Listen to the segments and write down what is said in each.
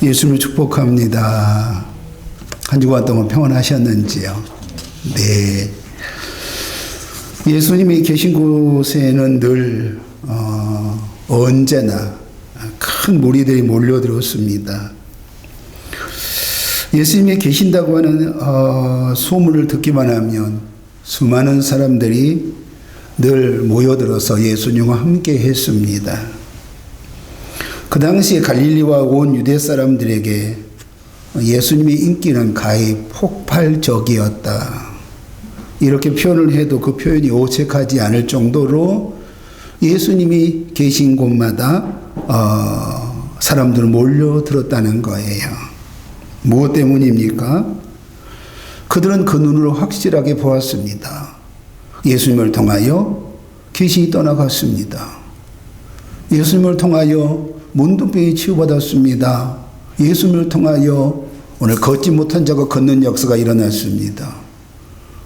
예수님을 축복합니다. 한 주간 동안 평안하셨는지요? 네. 예수님이 계신 곳에는 늘 언제나 큰 무리들이 몰려들었습니다. 예수님이 계신다고 하는 소문을 듣기만 하면 수많은 사람들이 늘 모여들어서 예수님과 함께 했습니다. 그 당시에 갈릴리와 온 유대 사람들에게 예수님의 인기는 가히 폭발적이었다. 이렇게 표현을 해도 그 표현이 오색하지 않을 정도로 예수님이 계신 곳마다 사람들은 몰려들었다는 거예요. 무엇 때문입니까? 그들은 그 눈으로 확실하게 보았습니다. 예수님을 통하여 귀신이 떠나갔습니다. 예수님을 통하여 문둥병이 치유받았습니다. 예수님을 통하여 오늘 걷지 못한 자가 걷는 역사가 일어났습니다.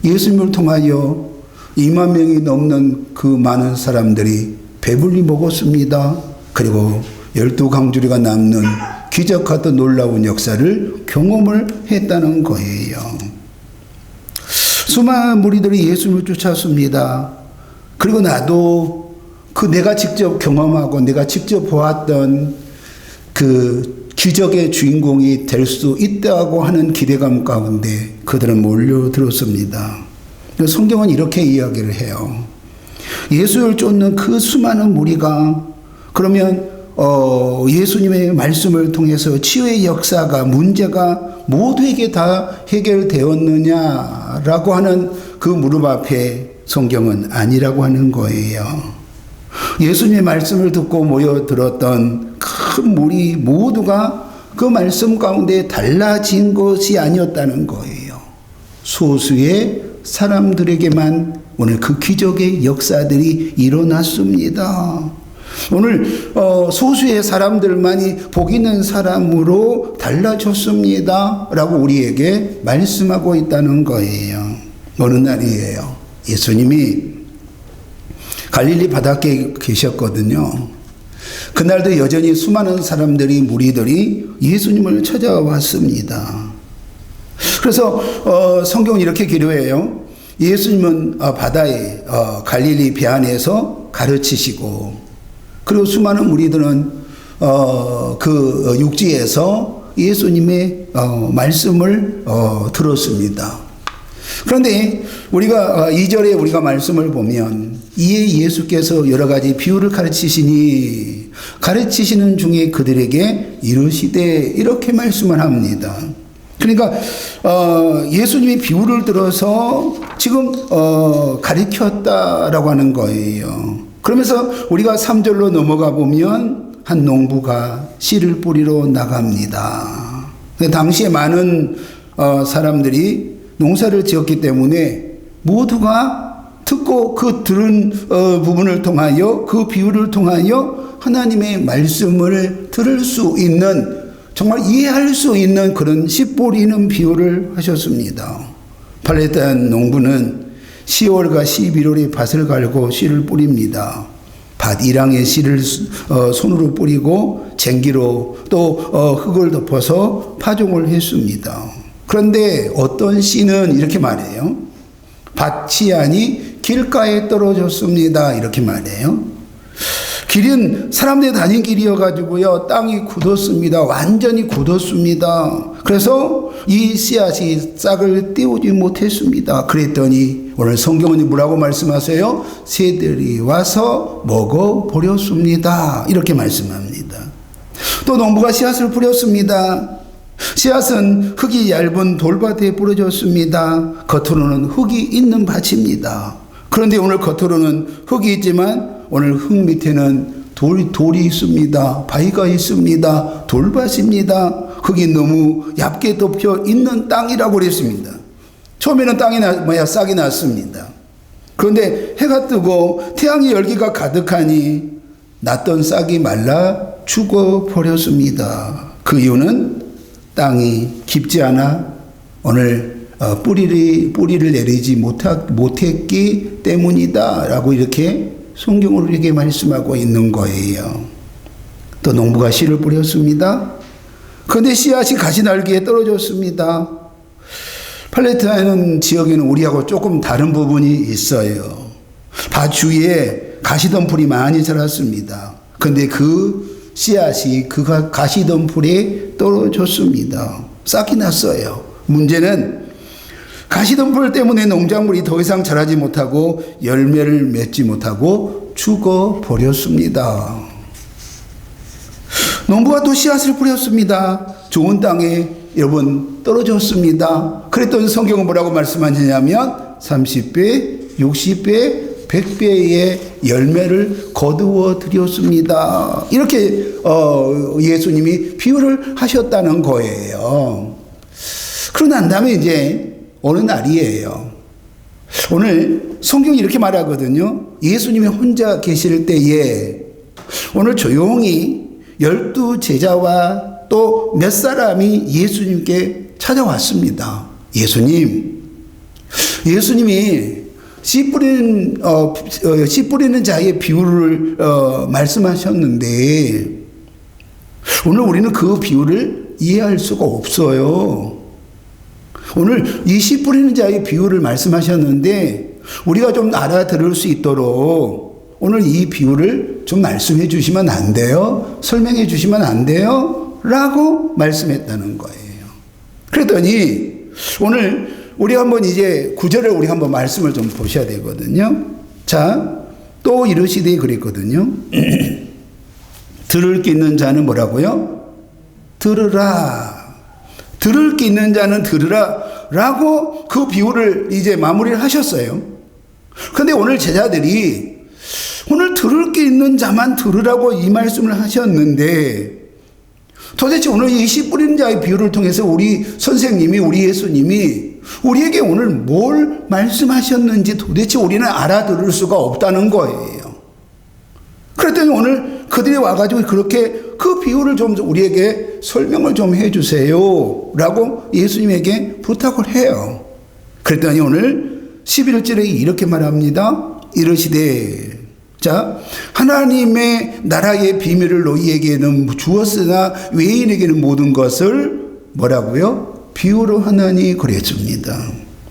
예수님을 통하여 2만 명이 넘는 그 많은 사람들이 배불리 먹었습니다. 그리고 12강주리가 남는 기적 같은 놀라운 역사를 경험을 했다는 거예요. 수많은 무리들이 예수님을 쫓았습니다. 그리고 나도 내가 직접 경험하고 내가 직접 보았던 그 기적의 주인공이 될 수 있다고 하는 기대감 가운데 그들은 몰려들었습니다. 성경은 이렇게 이야기를 해요. 예수를 쫓는 그 수많은 무리가 그러면 예수님의 말씀을 통해서 치유의 역사가 문제가 모두에게 다 해결되었느냐라고 하는 그 무릎 앞에 성경은 아니라고 하는 거예요. 예수님의 말씀을 듣고 모여들었던 큰 무리 모두가 그 말씀 가운데 달라진 것이 아니었다는 거예요. 소수의 사람들에게만 오늘 그 기적의 역사들이 일어났습니다. 오늘 소수의 사람들만이 복 있는 사람으로 달라졌습니다 라고 우리에게 말씀하고 있다는 거예요. 어느 날이에요. 예수님이 갈릴리 바닷가에 계셨거든요. 그날도 여전히 수많은 사람들이 무리들이 예수님을 찾아왔습니다. 그래서 성경은 이렇게 기록해요. 예수님은 바다에 갈릴리 배 안에서 가르치시고 그리고 수많은 무리들은 그 육지에서 예수님의 말씀을 들었습니다. 그런데 우리가 2절에 우리가 말씀을 보면 이에 예수께서 여러 가지 비유를 가르치시니 가르치시는 중에 그들에게 이르시되 이렇게 말씀을 합니다. 그러니까 예수님이 비유를 들어서 지금 가르쳤다라고 하는 거예요. 그러면서 우리가 3절로 넘어가 보면 한 농부가 씨를 뿌리러 나갑니다. 당시에 많은 사람들이 농사를 지었기 때문에 모두가 듣고 그 들은 부분을 통하여 그 비유를 통하여 하나님의 말씀을 들을 수 있는 정말 이해할 수 있는 그런 씨 뿌리는 비유를 하셨습니다. 팔레타인 농부는 10월과 11월에 밭을 갈고 씨를 뿌립니다. 밭 1항의 씨를 손으로 뿌리고 쟁기로 또 흙을 덮어서 파종을 했습니다. 그런데 어떤 씨는 이렇게 말해요. 밭이 아니 길가에 떨어졌습니다. 이렇게 말해요. 길은 사람들이 다닌 길이어가지고요. 땅이 굳었습니다. 완전히 굳었습니다. 그래서 이 씨앗이 싹을 띄우지 못했습니다. 그랬더니 오늘 성경은 뭐라고 말씀하세요? 새들이 와서 먹어버렸습니다. 이렇게 말씀합니다. 또 농부가 씨앗을 뿌렸습니다. 씨앗은 흙이 얇은 돌밭에 뿌려졌습니다. 겉으로는 흙이 있는 밭입니다. 그런데 오늘 겉으로는 흙이 있지만 오늘 흙 밑에는 돌이 있습니다. 바위가 있습니다. 돌밭입니다. 흙이 너무 얇게 덮여 있는 땅이라고 그랬습니다. 처음에는 싹이 났습니다. 그런데 해가 뜨고 태양의 열기가 가득하니 났던 싹이 말라 죽어버렸습니다. 그 이유는 땅이 깊지 않아 오늘 뿌리를 내리지 못했기 때문이다 라고 이렇게 성경으로 이렇게 말씀하고 있는 거예요. 또 농부가 씨를 뿌렸습니다. 그 그런데 씨앗이 가시날개에 떨어졌습니다. 팔레스타인 지역에는 우리하고 조금 다른 부분이 있어요. 밭 주위에 가시덤불이 많이 자랐습니다. 그런데 그 씨앗이 그 가시덤불에 떨어졌습니다. 싹이 났어요. 문제는 가시덤불 때문에 농작물이 더 이상 자라지 못하고 열매를 맺지 못하고 죽어버렸습니다. 농부가 또 씨앗을 뿌렸습니다. 좋은 땅에 여러분 떨어졌습니다. 그랬더니 성경은 뭐라고 말씀하시냐면 30배, 60배, 100배의 열매를 거두어 드렸습니다. 이렇게 예수님이 비유를 하셨다는 거예요. 그러고 난 다음에 이제 어느 날이에요. 오늘 성경이 이렇게 말하거든요. 예수님이 혼자 계실 때에 오늘 조용히 12 제자와 또 몇 사람이 예수님께 찾아왔습니다. 예수님이 씨 뿌리는 자의 비유를 말씀하셨는데 오늘 우리는 그 비유를 이해할 수가 없어요. 오늘 이 씨 뿌리는 자의 비유를 말씀하셨는데 우리가 좀 알아들을 수 있도록 오늘 이 비유를 좀 말씀해 주시면 안 돼요? 설명해 주시면 안 돼요? 라고 말씀했다는 거예요. 그랬더니 오늘 우리 한번 이제 9절을 우리 한번 말씀을 좀 보셔야 되거든요. 자, 또 이르시되 그랬거든요. 들을 게 있는 자는 뭐라고요? 들으라. 들을 게 있는 자는 들으라 라고 그 비유를 이제 마무리를 하셨어요. 그런데 오늘 제자들이 오늘 들을 게 있는 자만 들으라고 이 말씀을 하셨는데 도대체 오늘 이 씨 뿌리는 자의 비유를 통해서 우리 선생님이 우리 예수님이 우리에게 오늘 뭘 말씀하셨는지 도대체 우리는 알아들을 수가 없다는 거예요. 그랬더니 오늘 그들이 와가지고 그렇게 그 비유를 좀 우리에게 설명을 좀 해주세요 라고 예수님에게 부탁을 해요. 그랬더니 오늘 11절에 이렇게 말합니다. 이르시되 자, 하나님의 나라의 비밀을 너희에게는 주었으나 외인에게는 모든 것을 뭐라고요? 비유로 하나니 그랬습니다.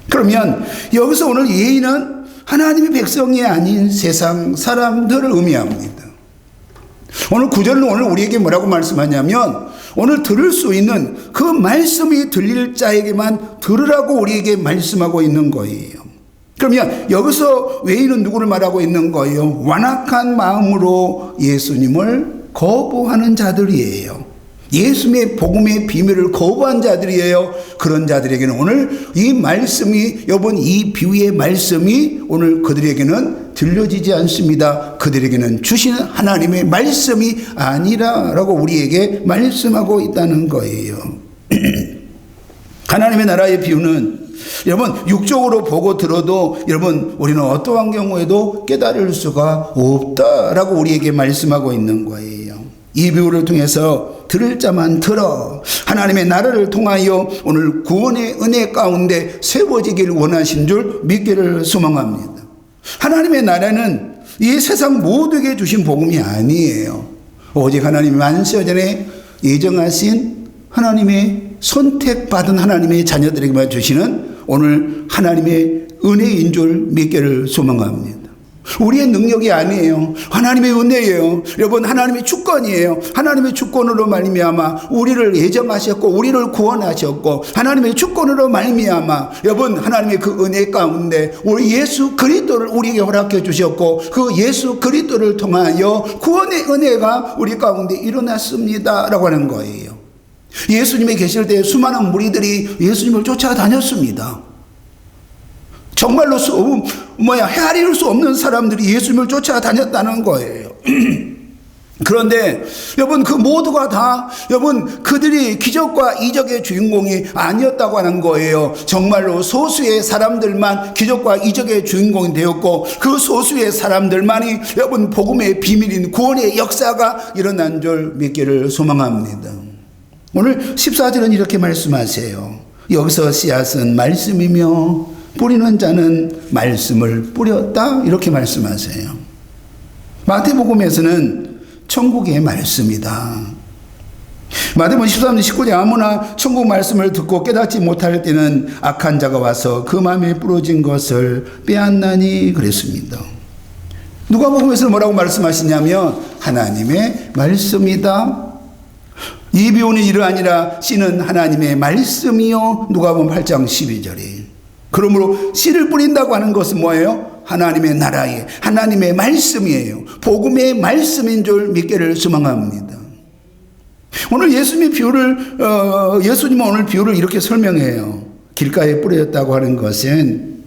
그러면 여기서 오늘 예인은 하나님의 백성이 아닌 세상 사람들을 의미합니다. 오늘 9절은 오늘 우리에게 뭐라고 말씀하냐면 오늘 들을 수 있는 그 말씀이 들릴 자에게만 들으라고 우리에게 말씀하고 있는 거예요. 그러면 여기서 외인은 누구를 말하고 있는 거예요? 완악한 마음으로 예수님을 거부하는 자들이에요. 예수님의 복음의 비밀을 거부한 자들이에요. 그런 자들에게는 오늘 이 말씀이 여러분 이 비유의 말씀이 오늘 그들에게는 들려지지 않습니다. 그들에게는 주신 하나님의 말씀이 아니라라고 우리에게 말씀하고 있다는 거예요. 하나님의 나라의 비유는 여러분 육적으로 보고 들어도 여러분 우리는 어떠한 경우에도 깨달을 수가 없다라고 우리에게 말씀하고 있는 거예요. 이 비유를 통해서 들을 자만 들어 하나님의 나라를 통하여 오늘 구원의 은혜 가운데 세워지기를 원하신 줄 믿기를 소망합니다. 하나님의 나라는 이 세상 모두에게 주신 복음이 아니에요. 오직 하나님이 만세전에 예정하신 하나님의 선택받은 하나님의 자녀들에게만 주시는 오늘 하나님의 은혜인 줄 믿기를 소망합니다. 우리의 능력이 아니에요. 하나님의 은혜예요. 여러분 하나님의 주권이에요. 하나님의 주권으로 말미암아 우리를 예정하셨고 우리를 구원하셨고 하나님의 주권으로 말미암아 여러분 하나님의 그 은혜 가운데 우리 예수 그리스도를 우리에게 허락해 주셨고 그 예수 그리스도를 통하여 구원의 은혜가 우리 가운데 일어났습니다 라고 하는 거예요. 예수님이 계실 때 수많은 무리들이 예수님을 쫓아다녔습니다. 정말로 헤아릴 수 없는 사람들이 예수님을 쫓아다녔다는 거예요. 그런데 여러분 그 모두가 다 여러분 그들이 기적과 이적의 주인공이 아니었다고 하는 거예요. 정말로 소수의 사람들만 기적과 이적의 주인공이 되었고 그 소수의 사람들만이 여러분 복음의 비밀인 구원의 역사가 일어난 줄 믿기를 소망합니다. 오늘 14절은 이렇게 말씀하세요. 여기서 씨앗은 말씀이며 뿌리는 자는 말씀을 뿌렸다 이렇게 말씀하세요. 마태복음에서는 천국의 말씀이다. 마태복음 13장 19절 아무나 천국 말씀을 듣고 깨닫지 못할 때는 악한 자가 와서 그 마음에 부러진 것을 빼앗나니 그랬습니다. 누가복음에서 뭐라고 말씀하시냐면 하나님의 말씀이다. 이 비오는 이를 아니라 씨는 하나님의 말씀이요. 누가복음 8장 12절에. 그러므로 씨를 뿌린다고 하는 것은 뭐예요? 하나님의 나라에 하나님의 말씀이에요. 복음의 말씀인 줄 믿기를 소망합니다. 오늘 예수님은 오늘 비유를 이렇게 설명해요. 길가에 뿌려졌다고 하는 것은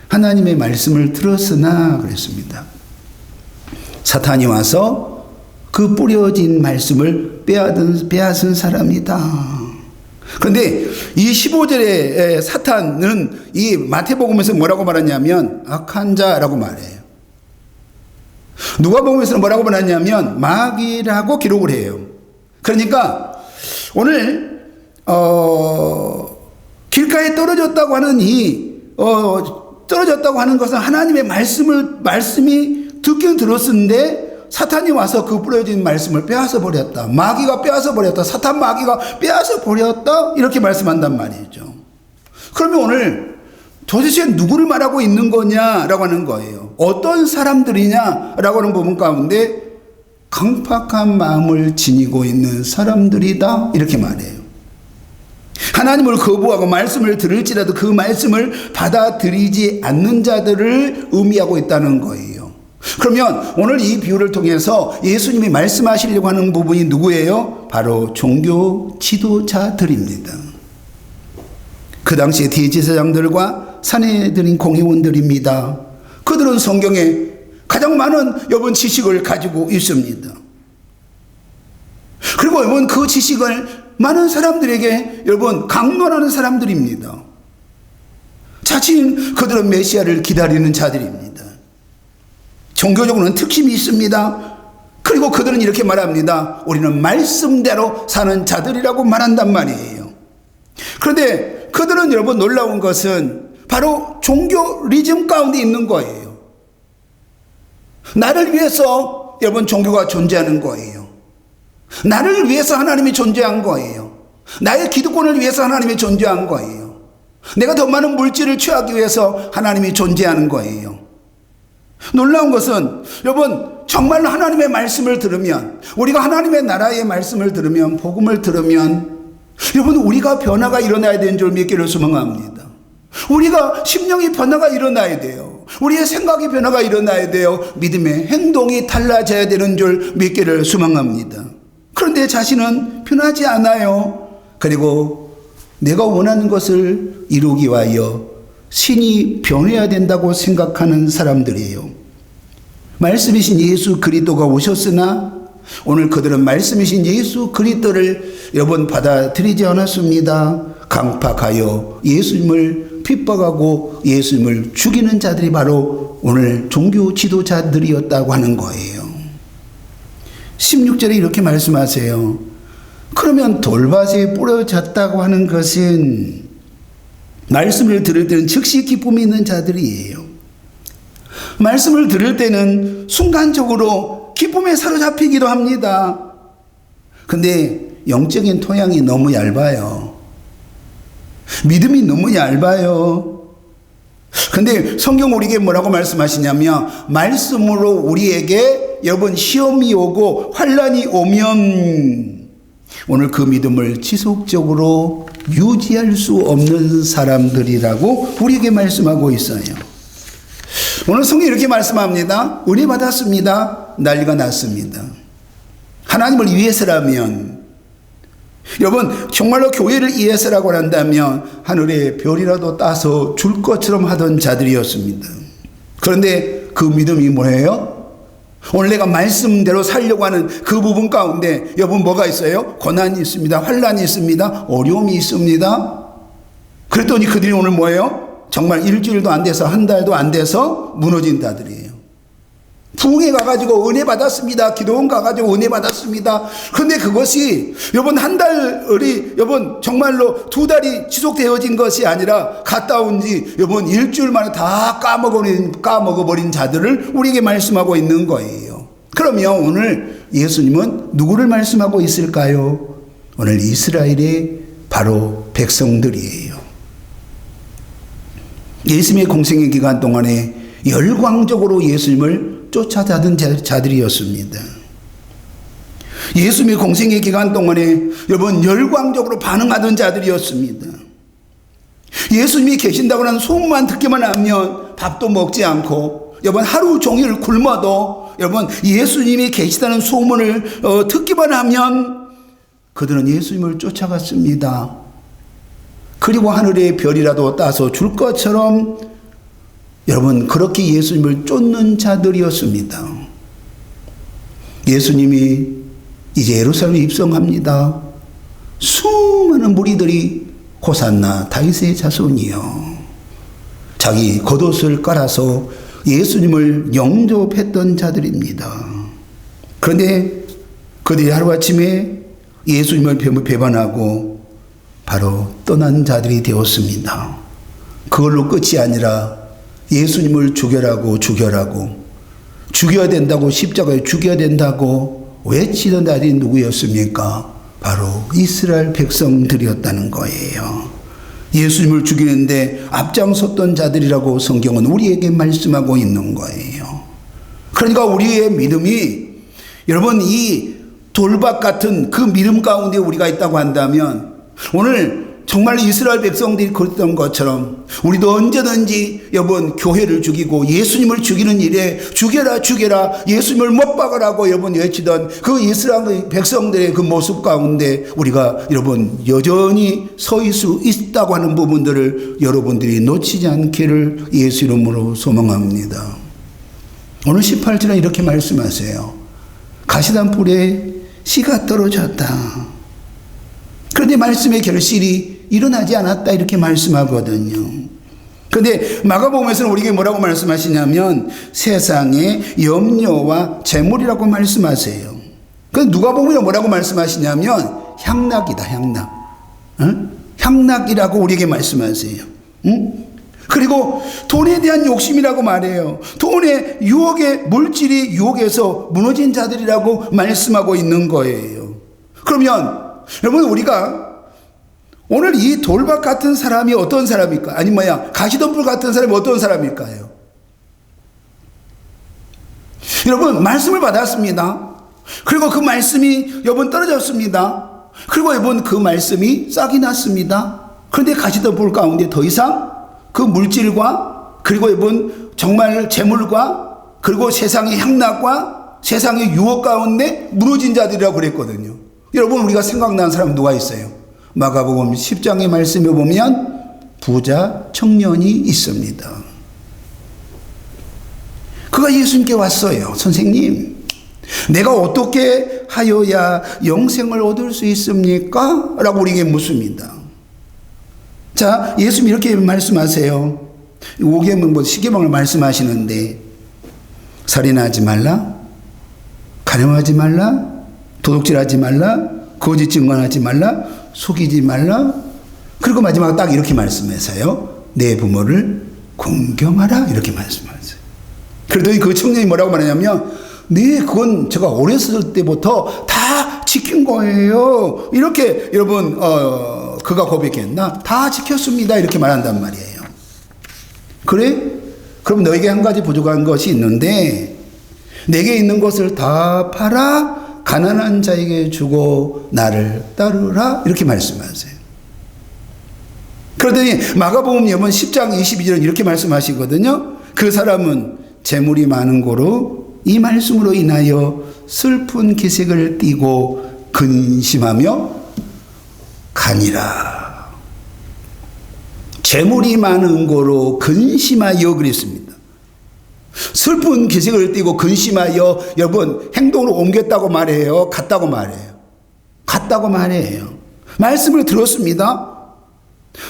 하나님의 말씀을 들었으나 그랬습니다. 사탄이 와서 그 뿌려진 말씀을 빼앗은 사람이다. 그런데 이 15절에 사탄은 이 마태복음에서 뭐라고 말하냐면 악한 자라고 말해요. 누가복음에서는 뭐라고 말하냐면 마귀라고 기록을 해요. 그러니까 오늘 길가에 떨어졌다고 하는 떨어졌다고 하는 것은 하나님의 말씀이 듣긴 들었는데 사탄이 와서 그 뿌려진 말씀을 빼앗아 버렸다. 마귀가 빼앗아 버렸다. 사탄 마귀가 빼앗아 버렸다. 이렇게 말씀한단 말이죠. 그러면 오늘 도대체 누구를 말하고 있는 거냐라고 하는 거예요. 어떤 사람들이냐라고 하는 부분 가운데 강팍한 마음을 지니고 있는 사람들이다. 이렇게 말해요. 하나님을 거부하고 말씀을 들을지라도 그 말씀을 받아들이지 않는 자들을 의미하고 있다는 거예요. 그러면 오늘 이 비유를 통해서 예수님이 말씀하시려고 하는 부분이 누구예요? 바로 종교 지도자들입니다. 그 당시에 대제사장들과 산헤드린 공회원들입니다. 그들은 성경에 가장 많은 여러분 지식을 가지고 있습니다. 그리고 여러분 그 지식을 많은 사람들에게 여러분 강론하는 사람들입니다. 자칭 그들은 메시아를 기다리는 자들입니다. 종교적으로는 특심이 있습니다. 그리고 그들은 이렇게 말합니다. 우리는 말씀대로 사는 자들이라고 말한단 말이에요. 그런데 그들은 여러분 놀라운 것은 바로 종교리즘 가운데 있는 거예요. 나를 위해서 여러분 종교가 존재하는 거예요. 나를 위해서 하나님이 존재한 거예요. 나의 기득권을 위해서 하나님이 존재한 거예요. 내가 더 많은 물질을 취하기 위해서 하나님이 존재하는 거예요. 놀라운 것은 여러분 정말로 하나님의 말씀을 들으면 우리가 하나님의 나라의 말씀을 들으면 복음을 들으면 여러분 우리가 변화가 일어나야 되는 줄 믿기를 소망합니다. 우리가 심령의 변화가 일어나야 돼요. 우리의 생각의 변화가 일어나야 돼요. 믿음의 행동이 달라져야 되는 줄 믿기를 소망합니다. 그런데 자신은 변하지 않아요. 그리고 내가 원하는 것을 이루기 위하여 신이 변해야 된다고 생각하는 사람들이에요. 말씀이신 예수 그리스도가 오셨으나 오늘 그들은 말씀이신 예수 그리스도를 여러분 받아들이지 않았습니다. 강팍하여 예수님을 핍박하고 예수님을 죽이는 자들이 바로 오늘 종교 지도자들이었다고 하는 거예요. 16절에 이렇게 말씀하세요. 그러면 돌밭에 뿌려졌다고 하는 것은 말씀을 들을 때는 즉시 기쁨이 있는 자들이에요. 말씀을 들을 때는 순간적으로 기쁨에 사로잡히기도 합니다. 근데 영적인 토양이 너무 얇아요. 믿음이 너무 얇아요. 근데 성경 우리에게 뭐라고 말씀하시냐면 말씀으로 우리에게 여러분 시험이 오고 환난이 오면 오늘 그 믿음을 지속적으로 유지할 수 없는 사람들이라고 우리에게 말씀하고 있어요. 오늘 성경이 이렇게 말씀합니다. 은혜 받았습니다. 난리가 났습니다. 하나님을 위해서라면 여러분 정말로 교회를 위해서라고 한다면 하늘의 별이라도 따서 줄 것처럼 하던 자들이었습니다. 그런데 그 믿음이 뭐예요? 오늘 내가 말씀대로 살려고 하는 그 부분 가운데 여러분 뭐가 있어요? 고난이 있습니다. 환난이 있습니다. 어려움이 있습니다. 그랬더니 그들이 오늘 뭐예요? 정말 일주일도 안 돼서 한 달도 안 돼서 무너진 자들이에요. 부흥회 가가지고 은혜 받았습니다. 기도원 가가지고 은혜 받았습니다. 그런데 그것이 여러분 한 달이 여러분 정말로 두 달이 지속되어진 것이 아니라 갔다 온 지 여러분 일주일 만에 다 까먹어버린 자들을 우리에게 말씀하고 있는 거예요. 그러면 오늘 예수님은 누구를 말씀하고 있을까요? 오늘 이스라엘의 바로 백성들이에요. 예수님의 공생의 기간 동안에 열광적으로 예수님을 쫓아다던 자들이었습니다. 예수님의 공생의 기간 동안에 여러분 열광적으로 반응하던 자들이었습니다. 예수님이 계신다고 하는 소문만 듣기만 하면 밥도 먹지 않고 여러분 하루 종일 굶어도 여러분 예수님이 계시다는 소문을 듣기만 하면 그들은 예수님을 쫓아갔습니다. 그리고 하늘의 별이라도 따서 줄 것처럼 여러분 그렇게 예수님을 쫓는 자들이었습니다. 예수님이 이제 예루살렘에 입성합니다. 수많은 무리들이 호산나 다윗의 자손이요, 자기 겉옷을 깔아서 예수님을 영접했던 자들입니다. 그런데 그들이 하루아침에 예수님을 배반하고 바로 떠난 자들이 되었습니다. 그걸로 끝이 아니라 예수님을 죽여라고 죽여야 된다고, 십자가에 죽여야 된다고 외치던 자들이 누구였습니까? 바로 이스라엘 백성들이었다는 거예요. 예수님을 죽이는데 앞장섰던 자들이라고 성경은 우리에게 말씀하고 있는 거예요. 그러니까 우리의 믿음이 여러분 이 돌박 같은 그 믿음 가운데 우리가 있다고 한다면 오늘 정말 이스라엘 백성들이 그랬던 것처럼 우리도 언제든지 여러분 교회를 죽이고 예수님을 죽이는 일에 죽여라 예수님을 못 박으라고 여러분 외치던 그 이스라엘 백성들의 그 모습 가운데 우리가 여러분 여전히 서 있을 수 있다고 하는 부분들을 여러분들이 놓치지 않기를 예수 이름으로 소망합니다. 오늘 18절에 이렇게 말씀하세요. 가시덤불에 씨가 떨어졌다. 그런데 말씀의 결실이 일어나지 않았다 이렇게 말씀하거든요. 그런데 마가복음에서는 우리에게 뭐라고 말씀하시냐면 세상의 염려와 재물이라고 말씀하세요. 그런데 누가복음에 뭐라고 말씀하시냐면 향락이다, 향락. 향락이라고 우리에게 말씀하세요. 그리고 돈에 대한 욕심이라고 말해요. 돈의 유혹의 물질이 유혹에서 무너진 자들이라고 말씀하고 있는 거예요. 그러면 여러분 우리가 오늘 이 돌박 같은 사람이 어떤 사람일까? 아니 가시덤불 같은 사람이 어떤 사람일까요? 여러분 말씀을 받았습니다. 그리고 그 말씀이 여러분 떨어졌습니다. 그리고 여러분 그 말씀이 싹이 났습니다. 그런데 가시덤불 가운데 더 이상 그 물질과 그리고 여러분 정말 재물과 그리고 세상의 향락과 세상의 유혹 가운데 무너진 자들이라고 그랬거든요. 여러분 우리가 생각나는 사람 누가 있어요? 마가복음 10장의 말씀에 보면 부자 청년이 있습니다. 그가 예수님께 왔어요. 선생님, 내가 어떻게 하여야 영생을 얻을 수 있습니까? 라고 우리에게 묻습니다. 자, 예수님 이렇게 말씀하세요. 5계명, 10계명을 말씀하시는데 살인하지 말라, 간음하지 말라, 도둑질하지 말라, 거짓 증언하지 말라, 속이지 말라. 그리고 마지막 딱 이렇게 말씀해서요. 내 부모를 공경하라 이렇게 말씀하세요. 그랬더니 그 청년이 뭐라고 말하냐면 네 그건 제가 어렸을 때부터 다 지킨 거예요. 이렇게 여러분 그가 고백했나? 다 지켰습니다. 이렇게 말한단 말이에요. 그래? 그럼 너에게 한 가지 부족한 것이 있는데 내게 있는 것을 다 팔아 가난한 자에게 주고 나를 따르라 이렇게 말씀하세요. 그러더니 마가복음 10장 22절은 이렇게 말씀하시거든요. 그 사람은 재물이 많은 고로 이 말씀으로 인하여 슬픈 기색을 띠고 근심하며 가니라. 재물이 많은 고로 근심하여 그랬습니다. 슬픈 기색을 띠고 근심하여 여러분 행동으로 옮겼다고 말해요? 갔다고 말해요? 갔다고 말해요. 말씀을 들었습니다.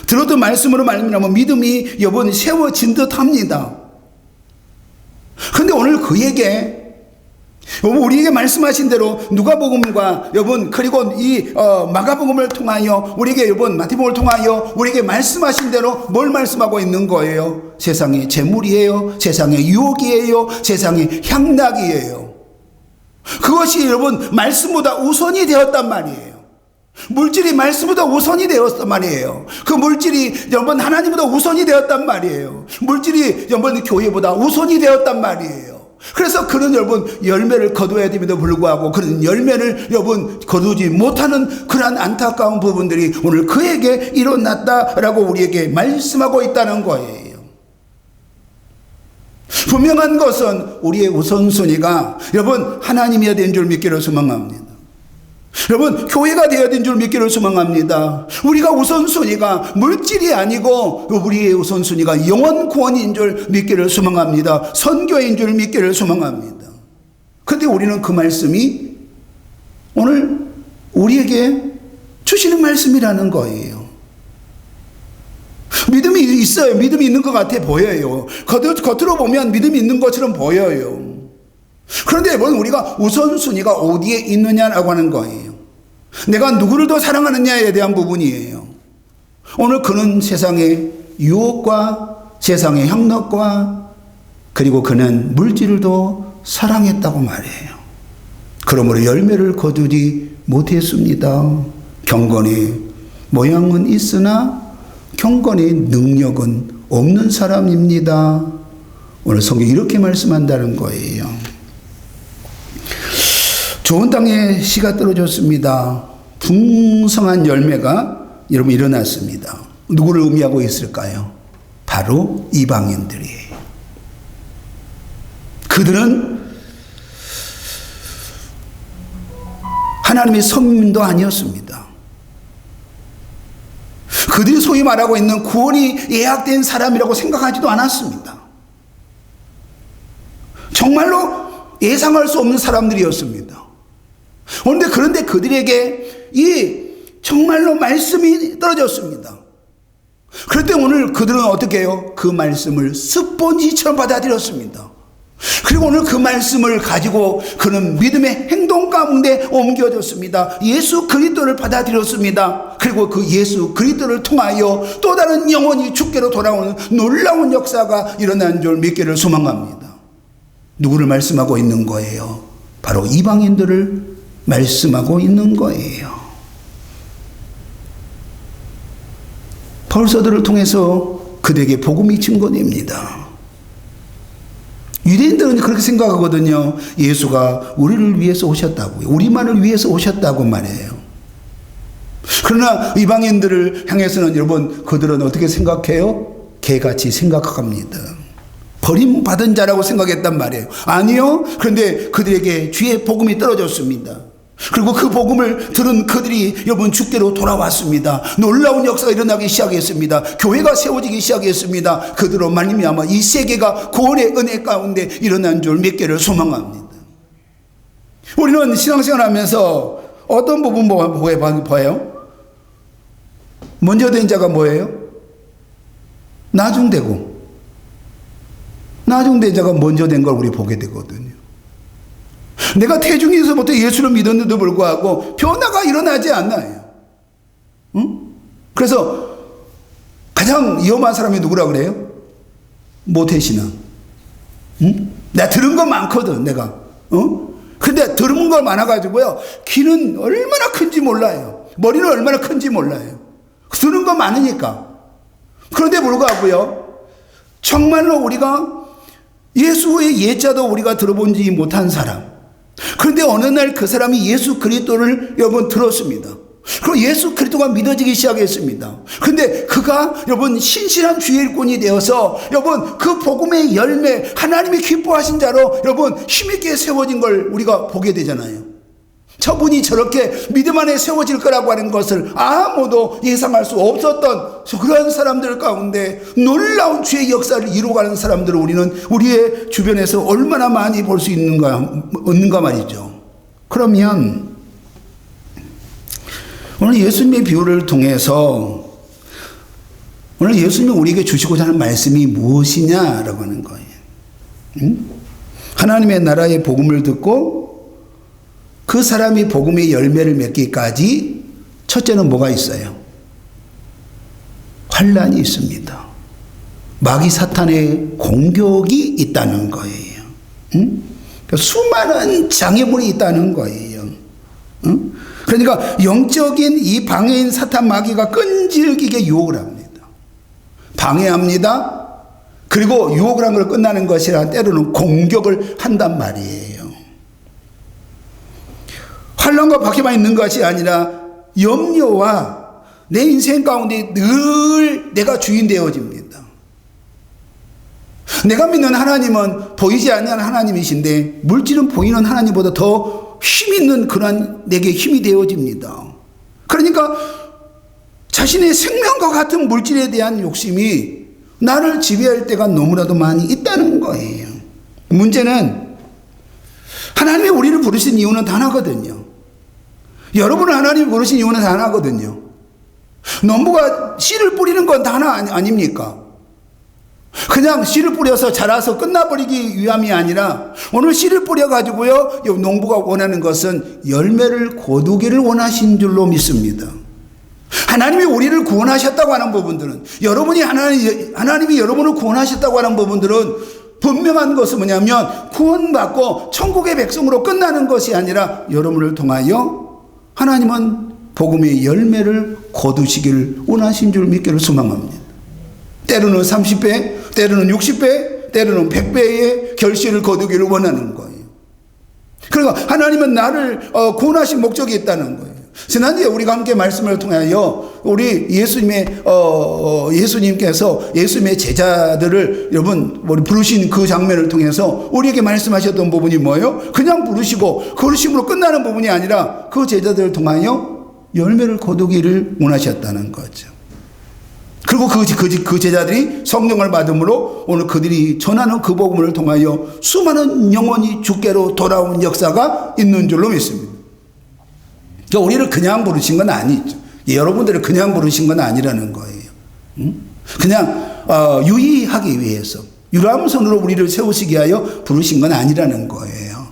들었던 말씀으로 말미암아 믿음이 여러분 세워진 듯 합니다. 그런데 오늘 그에게 여러분 우리에게 말씀하신 대로 누가복음과 여러분 그리고 이 마가복음을 통하여 우리에게 여러분 마태복음을 통하여 우리에게 말씀하신 대로 뭘 말씀하고 있는 거예요? 세상의 재물이에요, 세상의 유혹이에요, 세상의 향락이에요. 그것이 여러분 말씀보다 우선이 되었단 말이에요. 물질이 말씀보다 우선이 되었단 말이에요. 그 물질이 여러분 하나님보다 우선이 되었단 말이에요. 물질이 여러분 교회보다 우선이 되었단 말이에요. 그래서 그런 여러분 열매를 거두어야 됨에도 불구하고 그런 열매를 여러분 거두지 못하는 그러한 안타까운 부분들이 오늘 그에게 일어났다라고 우리에게 말씀하고 있다는 거예요. 분명한 것은 우리의 우선순위가 여러분 하나님이어야 되는 줄 믿기를 소망합니다. 여러분 교회가 되어야 되는 줄 믿기를 소망합니다. 우리가 우선순위가 물질이 아니고 우리의 우선순위가 영원 구원인 줄 믿기를 소망합니다. 선교인 줄 믿기를 소망합니다. 그런데 우리는 그 말씀이 오늘 우리에게 주시는 말씀이라는 거예요. 믿음이 있어요. 믿음이 있는 것 같아 보여요. 겉으로 보면 믿음이 있는 것처럼 보여요. 그런데 여러분 우리가 우선순위가 어디에 있느냐라고 하는 거예요. 내가 누구를 더 사랑하느냐에 대한 부분이에요. 오늘 그는 세상의 유혹과 세상의 향락과 그리고 그는 물질을 더 사랑했다고 말해요. 그러므로 열매를 거두지 못했습니다. 경건의 모양은 있으나 경건의 능력은 없는 사람입니다. 오늘 성경이 이렇게 말씀한다는 거예요. 좋은 땅에 씨가 떨어졌습니다. 풍성한 열매가 여러분 일어났습니다. 누구를 의미하고 있을까요? 바로 이방인들이에요. 그들은 하나님의 선민도 아니었습니다. 그들이 소위 말하고 있는 구원이 예약된 사람이라고 생각하지도 않았습니다. 정말로 예상할 수 없는 사람들이었습니다. 그런데 그들에게 이 정말로 말씀이 떨어졌습니다. 그런데 오늘 그들은 어떻게 해요? 그 말씀을 스폰지처럼 받아들였습니다. 그리고 오늘 그 말씀을 가지고 그는 믿음의 행동 가운데 옮겨졌습니다. 예수 그리스도를 받아들였습니다. 그리고 그 예수 그리스도를 통하여 또 다른 영혼이 주께로 돌아오는 놀라운 역사가 일어난 줄 믿기를 소망합니다. 누구를 말씀하고 있는 거예요? 바로 이방인들을 말씀하고 있는 거예요. 바울서들을 통해서 그들에게 복음이 증거됩니다. 유대인들은 그렇게 생각하거든요. 예수가 우리를 위해서 오셨다고요. 우리만을 위해서 오셨다고 말해요. 그러나 이방인들을 향해서는 여러분 그들은 어떻게 생각해요? 개같이 생각합니다. 버림받은 자라고 생각했단 말이에요. 아니요. 그런데 그들에게 주의 복음이 떨어졌습니다. 그리고 그 복음을 들은 그들이 여러분 주께로 돌아왔습니다. 놀라운 역사가 일어나기 시작했습니다. 교회가 세워지기 시작했습니다. 그들로 말미암아 이 세계가 구원의 은혜 가운데 일어난 줄 믿기를 소망합니다. 우리는 신앙생활 하면서 어떤 부분 봐요? 먼저 된 자가 뭐예요? 나중되고 나중된 자가 먼저 된 걸 우리 보게 되거든요. 내가 태중에서부터 예수를 믿었는데도 불구하고 변화가 일어나지 않나요? 응? 그래서 가장 위험한 사람이 누구라 그래요? 모태신앙. 응? 내가 들은 거 많거든, 내가. 근데 들은 거 많아가지고요. 귀는 얼마나 큰지 몰라요. 머리는 얼마나 큰지 몰라요. 들은 거 많으니까. 그런데 불구하고요. 정말로 우리가 예수의 예자도 우리가 들어보지 못한 사람. 그런데 어느 날 그 사람이 예수 그리스도를 여러분 들었습니다. 그리고 예수 그리스도가 믿어지기 시작했습니다. 그런데 그가 여러분 신실한 주의 일꾼이 되어서 여러분 그 복음의 열매 하나님이 기뻐하신 자로 여러분 힘있게 세워진 걸 우리가 보게 되잖아요. 저분이 저렇게 믿음 안에 세워질 거라고 하는 것을 아무도 예상할 수 없었던 그런 사람들 가운데 놀라운 주의 역사를 이루어가는 사람들을 우리는 우리의 주변에서 얼마나 많이 볼 수 있는가 말이죠. 그러면 오늘 예수님의 비유를 통해서 오늘 예수님이 우리에게 주시고자 하는 말씀이 무엇이냐라고 하는 거예요. 하나님의 나라의 복음을 듣고 그 사람이 복음의 열매를 맺기까지 첫째는 뭐가 있어요? 환난이 있습니다. 마귀 사탄의 공격이 있다는 거예요. 응? 수많은 장애물이 있다는 거예요. 응? 그러니까 영적인 이 방해인 사탄 마귀가 끈질기게 유혹을 합니다. 방해합니다. 그리고 유혹을 한 걸 끝나는 것이라 때로는 공격을 한단 말이에요. 환난과 박해만 있는 것이 아니라 염려와 내 인생 가운데 늘 내가 주인 되어집니다. 내가 믿는 하나님은 보이지 않는 하나님이신데 물질은 보이는 하나님보다 더 힘 있는 그런 내게 힘이 되어집니다. 그러니까 자신의 생명과 같은 물질에 대한 욕심이 나를 지배할 때가 너무나도 많이 있다는 거예요. 문제는 하나님이 우리를 부르신 이유는 하나거든요. 여러분을 하나님이 부르신 이유는 하나거든요. 농부가 씨를 뿌리는 건 다 하나 아닙니까? 그냥 씨를 뿌려서 자라서 끝나버리기 위함이 아니라 오늘 씨를 뿌려가지고요, 농부가 원하는 것은 열매를 거두기를 원하신 줄로 믿습니다. 하나님이 우리를 구원하셨다고 하는 부분들은, 하나님이 여러분을 구원하셨다고 하는 부분들은 분명한 것은 뭐냐면 구원받고 천국의 백성으로 끝나는 것이 아니라 여러분을 통하여 하나님은 복음의 열매를 거두시기를 원하신 줄 믿기를 소망합니다. 때로는 30배, 때로는 60배, 때로는 100배의 결실을 거두기를 원하는 거예요. 그러니까 하나님은 나를 구원하신 목적이 있다는 거예요. 지난주에 우리가 함께 말씀을 통하여 우리 예수님께서 예수님의 제자들을 여러분 부르신 그 장면을 통해서 우리에게 말씀하셨던 부분이 뭐예요? 그냥 부르시고 그러심으로 끝나는 부분이 아니라 그 제자들을 통하여 열매를 거두기를 원하셨다는 거죠. 그리고 그 제자들이 성령을 받음으로 오늘 그들이 전하는 그 복음을 통하여 수많은 영혼이 주께로 돌아온 역사가 있는 줄로 믿습니다. 그러니까 우리를 그냥 부르신 건 아니죠. 여러분들을 그냥 부르신 건 아니라는 거예요. 그냥 유의하기 위해서 유람선으로 우리를 세우시기 위하여 부르신 건 아니라는 거예요.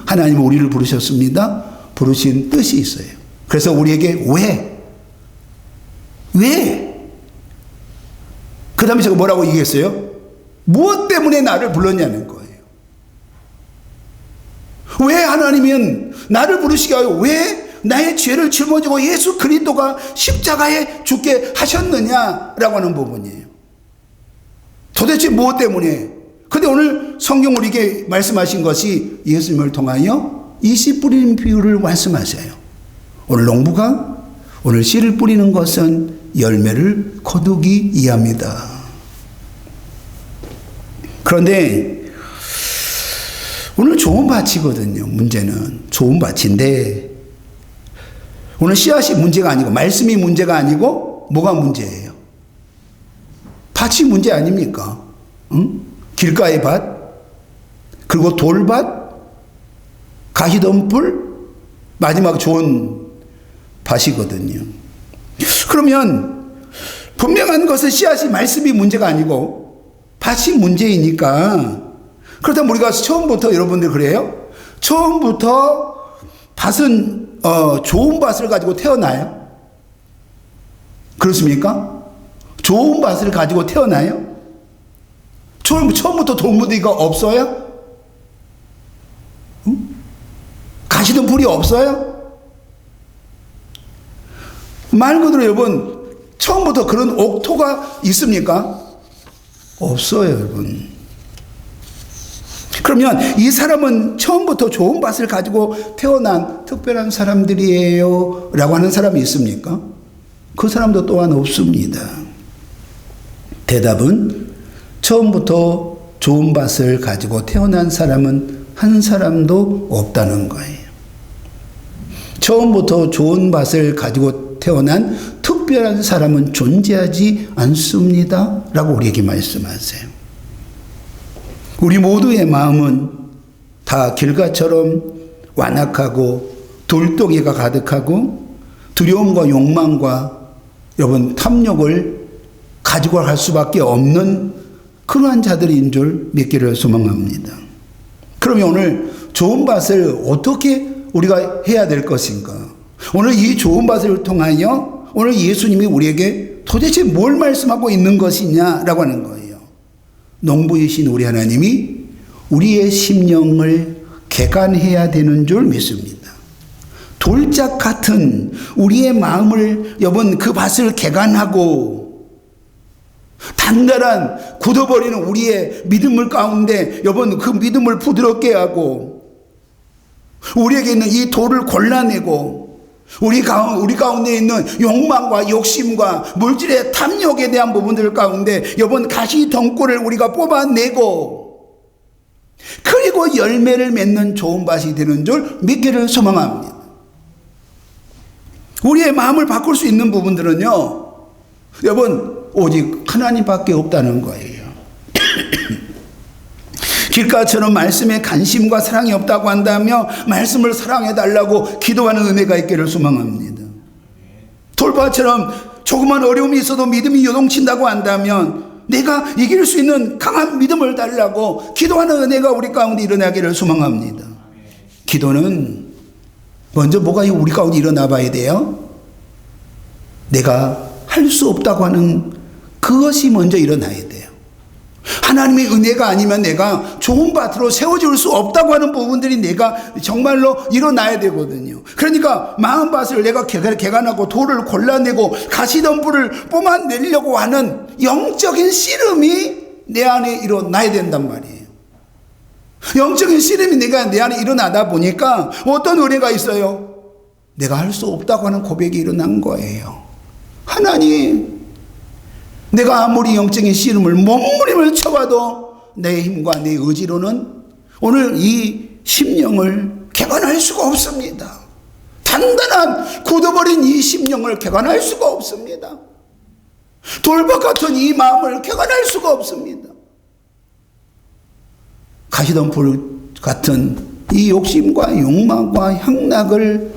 하나님은 우리를 부르셨습니다. 부르신 뜻이 있어요. 그래서 우리에게 왜? 그 다음에 제가 뭐라고 얘기했어요? 무엇 때문에 나를 불렀냐는 거예요. 왜 하나님은 나를 부르시게 하여 왜 나의 죄를 짊어지고 예수 그리스도가 십자가에 죽게 하셨느냐라고 하는 부분이에요. 도대체 무엇 때문에? 근데 오늘 성경 우리에게 말씀하신 것이 예수님을 통하여 이 씨 뿌리는 비유를 말씀하세요. 오늘 농부가 오늘 씨를 뿌리는 것은 열매를 거두기 위함이다. 그런데 오늘 좋은 밭이거든요. 문제는 좋은 밭인데 오늘 씨앗이 문제가 아니고 말씀이 문제가 아니고 뭐가 문제예요? 밭이 문제 아닙니까? 길가의 밭, 그리고 돌밭, 가시덤불, 마지막 좋은 밭이거든요. 그러면 분명한 것은 씨앗이 말씀이 문제가 아니고 밭이 문제이니까, 그렇다면 우리가 처음부터 여러분들 그래요? 처음부터 밭은 좋은 밭을 가지고 태어나요? 그렇습니까? 좋은 밭을 가지고 태어나요? 처음부터 돌무더기가 없어요? 가시던 불이 없어요? 말 그대로 여러분 처음부터 그런 옥토가 있습니까? 없어요, 여러분. 그러면 이 사람은 처음부터 좋은 밭을 가지고 태어난 특별한 사람들이에요 라고 하는 사람이 있습니까? 그 사람도 또한 없습니다. 대답은 처음부터 좋은 밭을 가지고 태어난 사람은 한 사람도 없다는 거예요. 처음부터 좋은 밭을 가지고 태어난 특별한 사람은 존재하지 않습니다 라고 우리에게 말씀하세요. 우리 모두의 마음은 다 길가처럼 완악하고 돌덩이가 가득하고 두려움과 욕망과 여러분 탐욕을 가지고 갈 수밖에 없는 그러한 자들인 줄 믿기를 소망합니다. 그러면 오늘 좋은 밭을 어떻게 우리가 해야 될 것인가? 오늘 이 좋은 밭을 통하여 오늘 예수님이 우리에게 도대체 뭘 말씀하고 있는 것이냐라고 하는 거예요. 농부이신 우리 하나님이 우리의 심령을 개간해야 되는 줄 믿습니다. 돌짝 같은 우리의 마음을 여러분 그 밭을 개간하고 단단한 굳어버리는 우리의 믿음을 가운데 여러분 그 믿음을 부드럽게 하고 우리에게 있는 이 돌을 골라내고 우리 가운데 있는 욕망과 욕심과 물질의 탐욕에 대한 부분들 가운데 여러분 가시덤불을 우리가 뽑아내고 그리고 열매를 맺는 좋은 밭이 되는 줄 믿기를 소망합니다. 우리의 마음을 바꿀 수 있는 부분들은요 여러분 오직 하나님밖에 없다는 거예요. 길가처럼 말씀에 관심과 사랑이 없다고 한다며 말씀을 사랑해달라고 기도하는 은혜가 있기를 소망합니다. 돌밭처럼 조그만 어려움이 있어도 믿음이 요동친다고 한다면 내가 이길 수 있는 강한 믿음을 달라고 기도하는 은혜가 우리 가운데 일어나기를 소망합니다. 기도는 먼저 뭐가 우리 가운데 일어나 봐야 돼요? 내가 할 수 없다고 하는 그것이 먼저 일어나야 돼요. 하나님의 은혜가 아니면 내가 좋은 밭으로 세워질 수 없다고 하는 부분들이 내가 정말로 일어나야 되거든요. 그러니까 마음밭을 내가 개간하고 돌을 골라내고 가시덤불을 뽑아내려고 하는 영적인 씨름이 내 안에 일어나야 된단 말이에요. 영적인 씨름이 내 안에 일어나다 보니까 어떤 은혜가 있어요? 내가 할 수 없다고 하는 고백이 일어난 거예요. 하나님, 내가 아무리 영적인 씨름을 몸부림을 쳐봐도 내 힘과 내 의지로는 오늘 이 심령을 개간할 수가 없습니다. 단단한 굳어버린 이 심령을 개간할 수가 없습니다. 돌밭 같은 이 마음을 개간할 수가 없습니다. 가시덤불 같은 이 욕심과 욕망과 향락을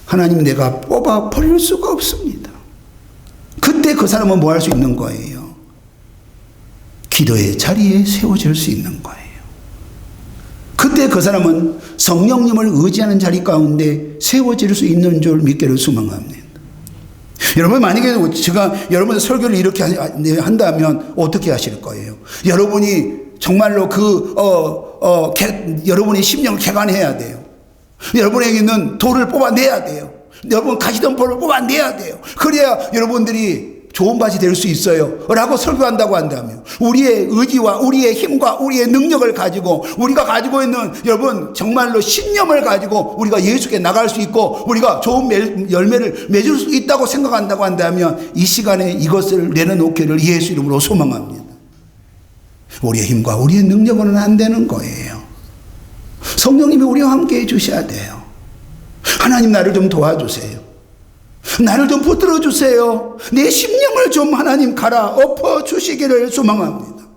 하나님 내가 뽑아 버릴 수가 없습니다. 그때 그 사람은 뭐 할 수 있는 거예요? 기도의 자리에 세워질 수 있는 거예요. 그때 그 사람은 성령님을 의지하는 자리 가운데 세워질 수 있는 줄 믿기를 소망합니다. 여러분 만약에 제가 여러분 설교를 이렇게 한다면 어떻게 하실 거예요? 여러분이 정말로 여러분의 심령을 개간해야 돼요. 여러분에게는 돌을 뽑아내야 돼요. 여러분 가시덤불을 뽑아내야 돼요. 그래야 여러분들이 좋은 밭이 될 수 있어요 라고 설교한다고 한다면 우리의 의지와 우리의 힘과 우리의 능력을 가지고 우리가 가지고 있는 여러분 정말로 신념을 가지고 우리가 예수께 나갈 수 있고 우리가 좋은 열매를 맺을 수 있다고 생각한다고 한다면 이 시간에 이것을 내려놓기를 예수 이름으로 소망합니다. 우리의 힘과 우리의 능력으로는 안 되는 거예요. 성령님이 우리와 함께 해주셔야 돼요. 하나님 나를 좀 도와주세요. 나를 좀 붙들어 주세요. 내 심령을 좀 하나님 갈아엎어 주시기를 소망합니다.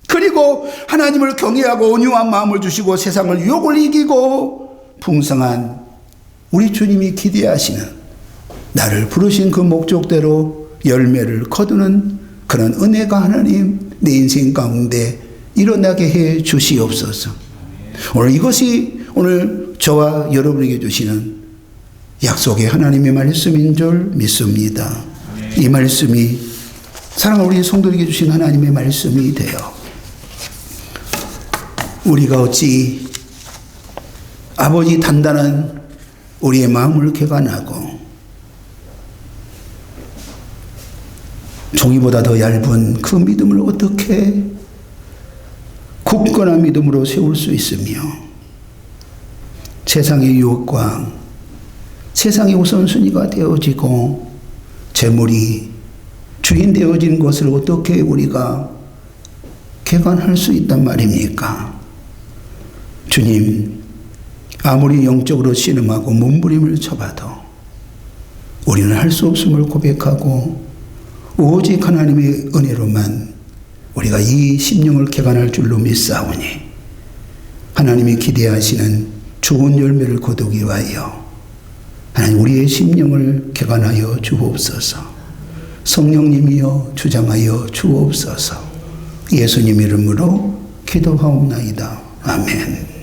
그리고 하나님을 경외하고 온유한 마음을 주시고 세상을 유혹을 이기고 풍성한 우리 주님이 기대하시는 나를 부르신 그 목적대로 열매를 거두는 그런 은혜가 하나님 내 인생 가운데 일어나게 해 주시옵소서. 오늘 이것이 오늘 저와 여러분에게 주시는 약속의 하나님의 말씀인 줄 믿습니다. 이 말씀이 사랑하는 우리 성도에게 주신 하나님의 말씀이 되어 우리가 어찌 아버지 단단한 우리의 마음을 개간하고 종이보다 더 얇은 그 믿음을 어떻게 굳건한 믿음으로 세울 수 있으며 세상의 유혹과 세상의 우선순위가 되어지고 재물이 주인 되어진 것을 어떻게 우리가 개간할 수 있단 말입니까? 주님, 아무리 영적으로 신음하고 몸부림을 쳐봐도 우리는 할 수 없음을 고백하고 오직 하나님의 은혜로만 우리가 이 심령을 개간할 줄로 믿사오니 하나님이 기대하시는 좋은 열매를 거두기 위하여 하나님 우리의 심령을 개간하여 주옵소서. 성령님이여 주장하여 주옵소서. 예수님 이름으로 기도하옵나이다. 아멘.